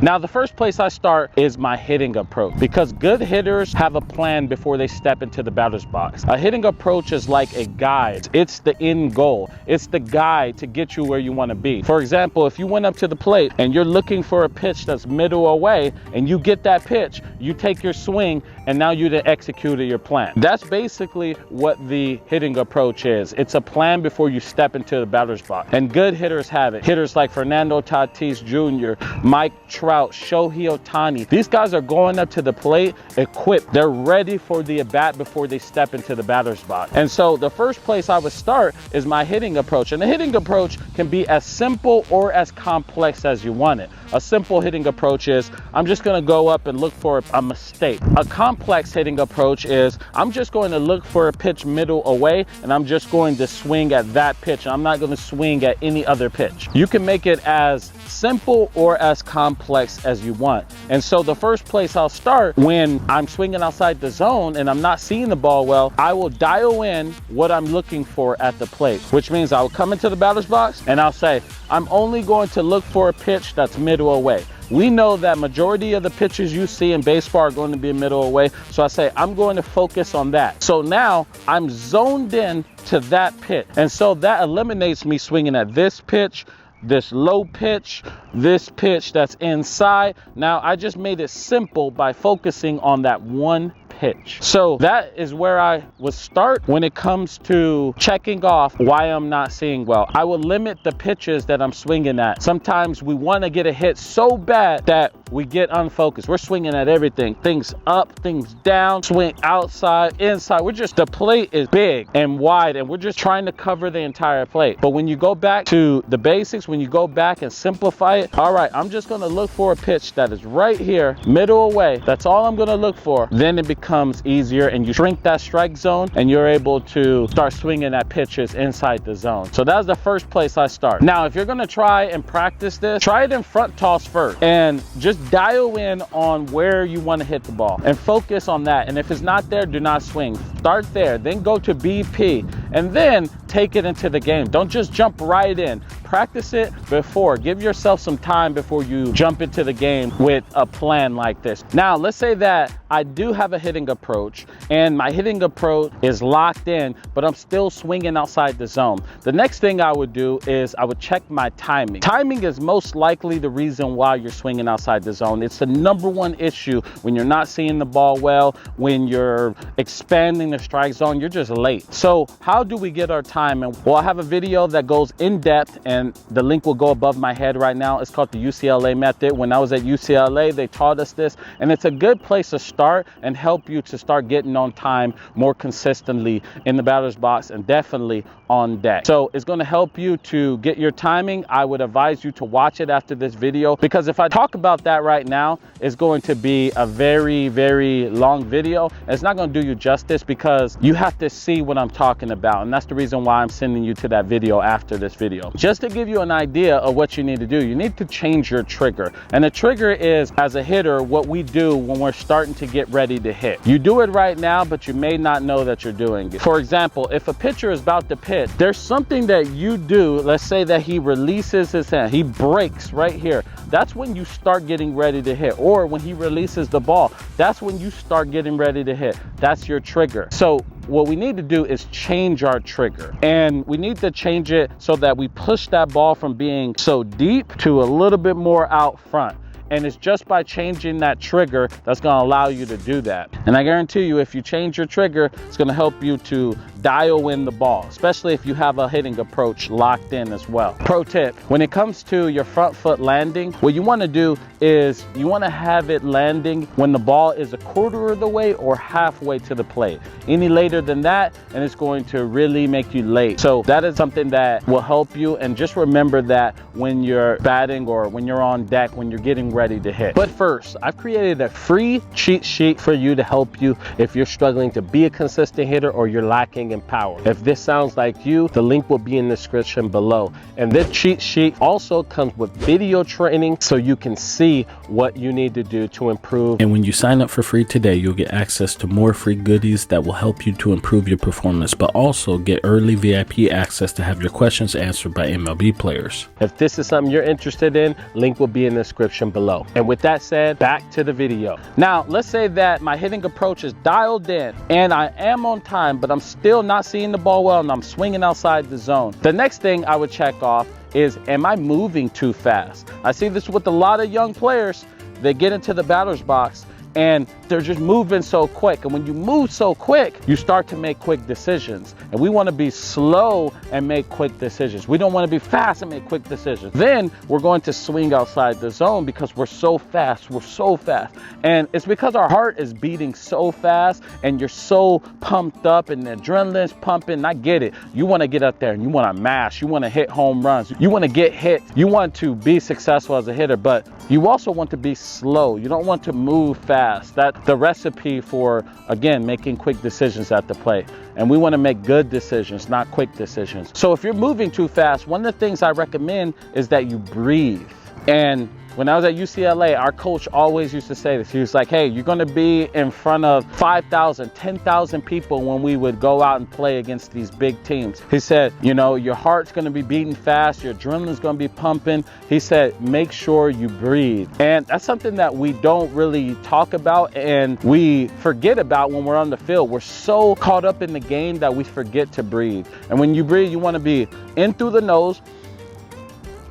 Now, the first place I start is my hitting approach, because good hitters have a plan before they step into the batter's box. A hitting approach is like a guide. It's the end goal. It's the guide to get you where you want to be. For example, if you went up to the plate and you're looking for a pitch that's middle away and you get that pitch, you take your swing and now you executed your plan. That's basically what the hitting approach is. It's a plan before you step into the batter's box. And good hitters have it. Hitters like Fernando Tatis Jr., Mike Trout, Shohei Ohtani. These guys are going up to the plate equipped. They're ready for the at-bat before they step into the batter's box. And so the first place I would start is my hitting approach. And the hitting approach can be as simple or as complex as you want it. A simple hitting approach is, I'm just going to go up and look for a mistake. A complex hitting approach is, I'm just going to look for a pitch middle away and I'm just going to swing at that pitch. I'm not going to swing at any other pitch. You can make it as simple or as complex as you want. And so the first place I'll start, when I'm swinging outside the zone and I'm not seeing the ball well, I will dial in what I'm looking for at the plate, which means I will come into the batter's box and I'll say, I'm only going to look for a pitch that's middle away. We know that majority of the pitches you see in baseball are going to be middle away. So I say, I'm going to focus on that. So now I'm zoned in to that pitch. And so that eliminates me swinging at this pitch, this low pitch, this pitch that's inside. Now I just made it simple by focusing on that one pitch. So that is where I would start when it comes to checking off why I'm not seeing well. I will limit the pitches that I'm swinging at. Sometimes we want to get a hit so bad that we get unfocused. We're swinging at everything. Things up, things down, swing outside, inside. The plate is big and wide and we're just trying to cover the entire plate. But when you go back to the basics, when you go back and simplify it, all right, I'm just going to look for a pitch that is right here, middle away. That's all I'm going to look for. Then it becomes easier and you shrink that strike zone and you're able to start swinging at pitches inside the zone. So that's the first place I start. Now, if you're going to try and practice this, try it in front toss first and just dial in on where you want to hit the ball and focus on that. And if it's not there, do not swing. Start there, then go to BP and then take it into the game. Don't just jump right in. Practice it before. Give yourself some time before you jump into the game with a plan like this. Now, let's say that I do have a hitting approach and my hitting approach is locked in, but I'm still swinging outside the zone. The next thing I would do is I would check my timing. Timing is most likely the reason why you're swinging outside the zone. It's the number one issue when you're not seeing the ball well, when you're expanding the strike zone, you're just late. So how do we get our timing? Well, I have a video that goes in depth and the link will go above my head right now. It's called the Ucla Method. When I was at UCLA, they taught us this, and it's a good place to start and help you to start getting on time more consistently in the batter's box and definitely on deck. So it's going to help you to get your timing. I would advise you to watch it after this video, because if I talk about that right now, it's going to be a very, very long video. It's not going to do you justice because you have to see what I'm talking about. And that's the reason why I'm sending you to that video after this video. Just to give you an idea of what you need to do, you need to change your trigger. And the trigger is, as a hitter, what we do when we're starting to get ready to hit. You do it right now, but you may not know that you're doing it. For example, if a pitcher is about to pitch, there's something that you do. Let's say that he releases his hand, he breaks right here. That's when you start getting ready to hit. Or when he releases the ball, that's when you start getting ready to hit. That's your trigger. So what we need to do is change our trigger, and we need to change it so that we push that ball from being so deep to a little bit more out front. And it's just by changing that trigger that's going to allow you to do that. And I guarantee you, if you change your trigger, it's going to help you to dial in the ball, especially if you have a hitting approach locked in as well. Pro tip, when it comes to your front foot landing, what you want to do is you want to have it landing when the ball is a quarter of the way or halfway to the plate. Any later than that, and it's going to really make you late. So that is something that will help you. And just remember that when you're batting or when you're on deck, when you're getting ready to hit. But first, I've created a free cheat sheet for you to help you if you're struggling to be a consistent hitter or you're lacking in power. If this sounds like you, the link will be in the description below. And this cheat sheet also comes with video training so you can see what you need to do to improve. And when you sign up for free today, you'll get access to more free goodies that will help you to improve your performance, but also get early VIP access to have your questions answered by MLB players. If this is something you're interested in, link will be in the description below. slow. And with that said, back to the video. Now, let's say that my hitting approach is dialed in and I am on time, but I'm still not seeing the ball well and I'm swinging outside the zone. The next thing I would check off is, am I moving too fast? I see this with a lot of young players. They get into the batter's box and they're just moving so quick. And when you move so quick, you start to make quick decisions. And we want to be slow and make quick decisions. We don't want to be fast and make quick decisions. Then we're going to swing outside the zone because we're so fast. We're so fast. And it's because our heart is beating so fast and you're so pumped up and the adrenaline's pumping. I get it. You want to get up there and you want to mash. You want to hit home runs. You want to get hit. You want to be successful as a hitter, but you also want to be slow. You don't want to move fast. That's the recipe for, again, making quick decisions at the plate. And we want to make good decisions, not quick decisions. So if you're moving too fast, one of the things I recommend is that you breathe. And when I was at UCLA, our coach always used to say this. He was like, hey, you're going to be in front of 5,000, 10,000 people when we would go out and play against these big teams. He said, you know, your heart's going to be beating fast. Your adrenaline's going to be pumping. He said, make sure you breathe. And that's something that we don't really talk about and we forget about when we're on the field. We're so caught up in the game that we forget to breathe. And when you breathe, you want to be in through the nose,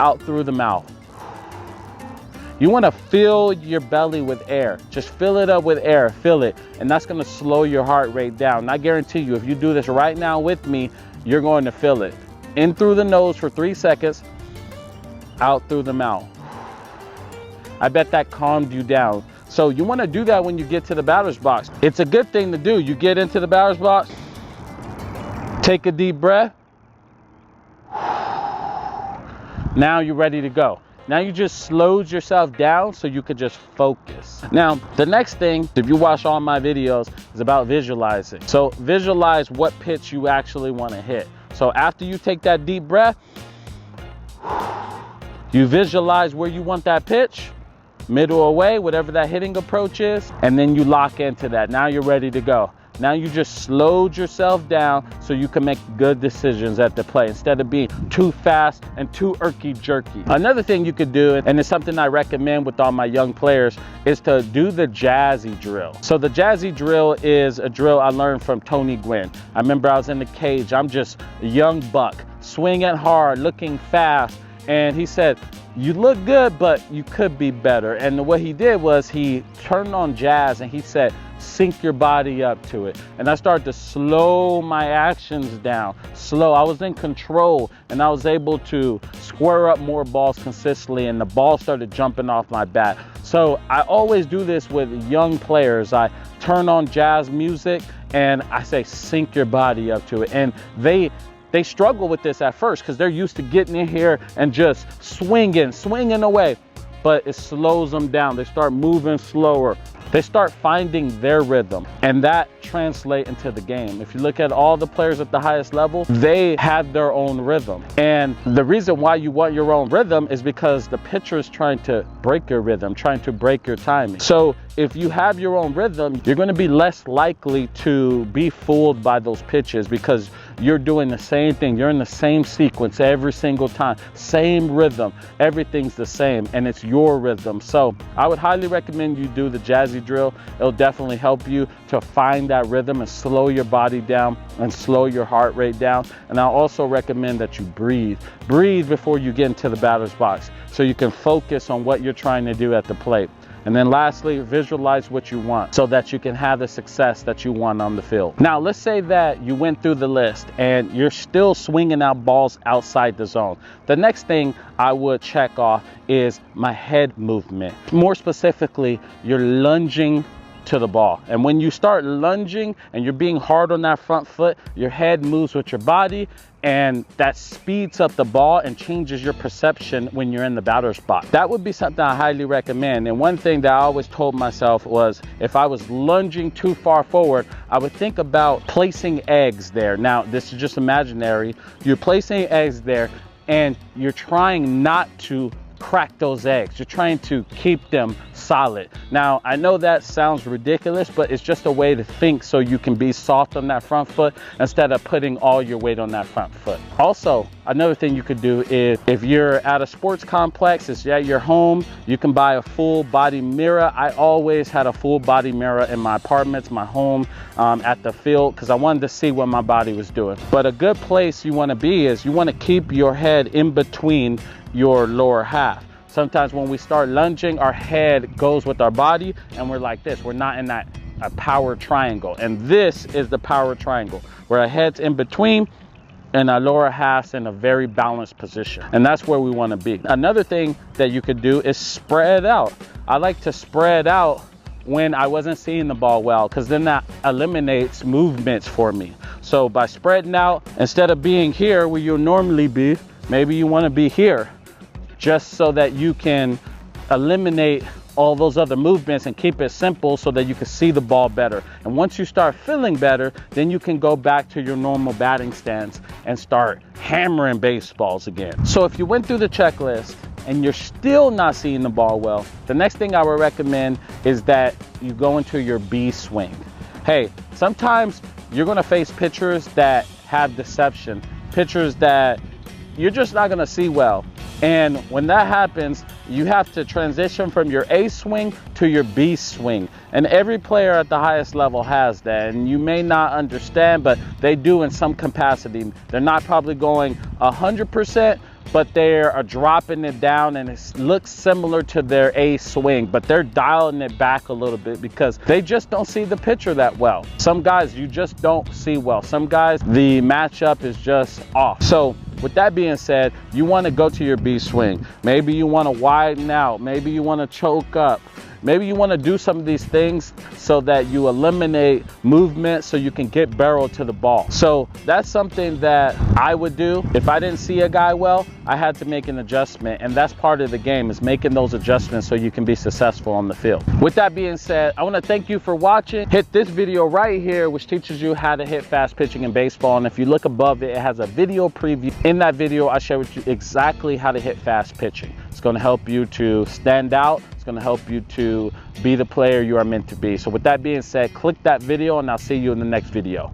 out through the mouth. You want to fill your belly with air. Just fill it up with air, fill it. And that's going to slow your heart rate down. And I guarantee you, if you do this right now with me, you're going to feel it. In through the nose for 3 seconds, out through the mouth. I bet that calmed you down. So you want to do that when you get to the batter's box. It's a good thing to do. You get into the batter's box, take a deep breath. Now you're ready to go. Now you just slowed yourself down so you could just focus. Now, the next thing, if you watch all my videos, is about visualizing. So visualize what pitch you actually want to hit. So after you take that deep breath, you visualize where you want that pitch, middle away, whatever that hitting approach is, and then you lock into that. Now you're ready to go. Now you just slowed yourself down so you can make good decisions at the plate instead of being too fast and too jerky. Another thing you could do, and it's something I recommend with all my young players, is to do the Jazzy Drill. So the Jazzy Drill is a drill I learned from Tony Gwynn. I remember I was in the cage. I'm just a young buck, swinging hard, looking fast. And he said, you look good, but you could be better. And what he did was he turned on jazz and he said, sync your body up to it. And I started to slow my actions down. Slow. I was in control and I was able to square up more balls consistently and the ball started jumping off my bat. So I always do this with young players. I turn on jazz music and I say, sync your body up to it. And they struggle with this at first because they're used to getting in here and just swinging away. But it slows them down. They start moving slower. They start finding their rhythm, and that translates into the game. If you look at all the players at the highest level, they have their own rhythm. And the reason why you want your own rhythm is because the pitcher is trying to break your rhythm, trying to break your timing. So if you have your own rhythm, you're going to be less likely to be fooled by those pitches because you're doing the same thing. You're in the same sequence every single time, same rhythm. Everything's the same, and it's your rhythm. So I would highly recommend you do the Jazzy Drill. It'll definitely help you to find that rhythm and slow your body down and slow your heart rate down. And I also recommend that you breathe. Breathe before you get into the batter's box so you can focus on what you're trying to do at the plate. And then lastly, visualize what you want so that you can have the success that you want on the field. Now, let's say that you went through the list and you're still swinging out balls outside the zone. The next thing I would check off is my head movement. More specifically, you're lunging to the ball. And when you start lunging and you're being hard on that front foot, your head moves with your body, and that speeds up the ball and changes your perception when you're in the batter's box. That would be something I highly recommend. And one thing that I always told myself was if I was lunging too far forward, I would think about placing eggs there. Now, this is just imaginary. You're placing eggs there and you're trying not to crack those eggs. You're trying to keep them solid. Now, I know that sounds ridiculous, but it's just a way to think so you can be soft on that front foot instead of putting all your weight on that front foot. Also, another thing you could do is if you're at a sports complex, it's at your home, you can buy a full body mirror. I always had a full body mirror in my apartments, my home, at the field, because I wanted to see what my body was doing. But a good place you want to be is you want to keep your head in between your lower half. Sometimes when we start lunging, our head goes with our body and we're like this. We're not in that power triangle. And this is the power triangle where our head's in between and our lower half's in a very balanced position. And that's where we want to be. Another thing that you could do is spread out. I like to spread out when I wasn't seeing the ball well, because then that eliminates movements for me. So by spreading out, instead of being here where you'll normally be, maybe you want to be here, just so that you can eliminate all those other movements and keep it simple so that you can see the ball better. And once you start feeling better, then you can go back to your normal batting stance and start hammering baseballs again. So if you went through the checklist and you're still not seeing the ball well, the next thing I would recommend is that you go into your B swing. Hey, sometimes you're gonna face pitchers that have deception, pitchers that you're just not gonna see well. And when that happens, you have to transition from your A swing to your B swing. And every player at the highest level has that. And you may not understand, but they do in some capacity. They're not probably going 100%, but they are dropping it down and it looks similar to their A swing, but they're dialing it back a little bit because they just don't see the pitcher that well. Some guys you just don't see well. Some guys, the matchup is just off. So with that being said, you want to go to your B swing. Maybe you want to widen out. Maybe you want to choke up. Maybe you want to do some of these things so that you eliminate movement so you can get barrel to the ball. So that's something that I would do. If I didn't see a guy well, I had to make an adjustment. And that's part of the game, is making those adjustments so you can be successful on the field. With that being said, I want to thank you for watching. Hit this video right here, which teaches you how to hit fast pitching in baseball. And if you look above it, it has a video preview. In that video, I share with you exactly how to hit fast pitching. It's going to help you to stand out. It's going to help you to be the player you are meant to be. So with that being said, click that video and I'll see you in the next video.